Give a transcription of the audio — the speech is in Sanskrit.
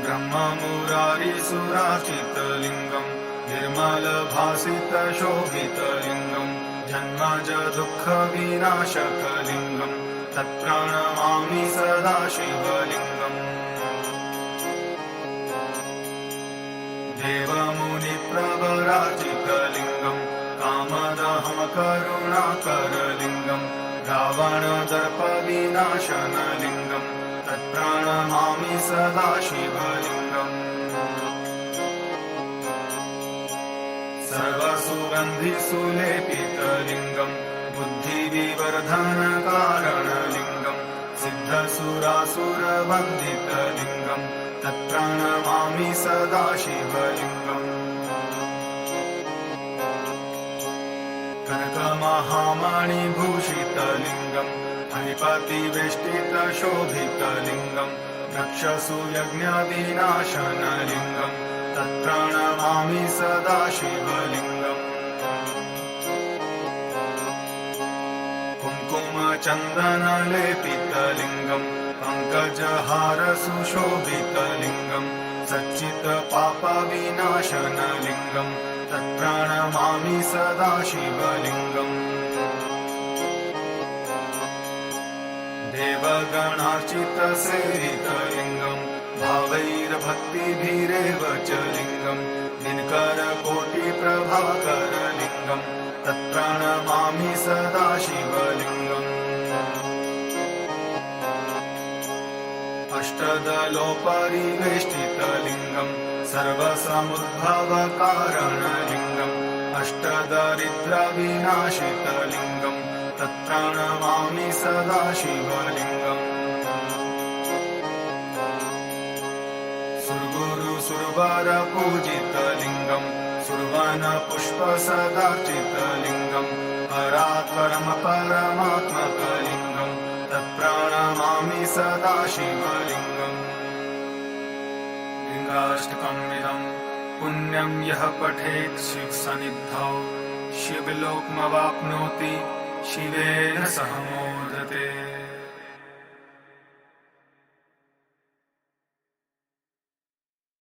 ब्रह्ममुरारिसुराचितलिङ्गम् निर्मलभासितशोभितलिङ्गम् जन्मज दुःखविनाशकलिङ्गम् तत्प्रणमामि सदा शिवलिङ्गम् देवमुनिप्रवराचितलिङ्गम् कामदहं करुणाकरलिङ्गम् रावणदर्पविनाशनलिङ्गम् तत्प्रणमामि सदा शिवलिङ्गम् सर्वसुगन्धिसुलेपितलिङ्गम् बुद्धिविवर्धनकारणलिङ्गम् सिद्धसुरासुरवन्दितलिङ्गम् तत्प्रणमामि सदा शिवलिङ्गम् कनकमहामणिभूषितलिङ्गम् फणिपतिवेष्टितशोभितलिङ्गम् रक्षसुयज्ञविनाशनलिङ्गम् तत्प्रणमामि सदा शिवलिङ्गम् कुङ्कुमचन्दनलेपितलिङ्गम् पङ्कजहारसुशोभितलिङ्गम् सच्चित्पापविनाशनलिङ्गम् तत्प्रणमामि सदा शिवलिङ्गम् देवगणार्चितसेवितलिङ्गम् भावैर्भक्तिभिरेव च लिङ्गम् दिनकरकोटिप्रभाकरलिङ्गम् तत्प्रणमामि सदा शिवलिङ्गम् अष्टदलोपरिवेष्टितलिङ्गम् सर्वसमुद्भवकारणलिङ्गम् अष्टदरिद्रविनाशितलिङ्गम् तत्प्रणमामि सदा शिवलिङ्गम् सुरगुरुसुरवरपूजितलिङ्गम् सुरवनपुष्पसदार्चितलिङ्गम् परात्परं परमात्मकलिङ्गम् तत्प्रणमामि सदा शिवलिङ्गम् लिङ्गाष्टकमिदम् पुण्यं यः पठेत् शिवसन्निधौ शिवलोकमवाप्नोति शिवेन सह मोदते।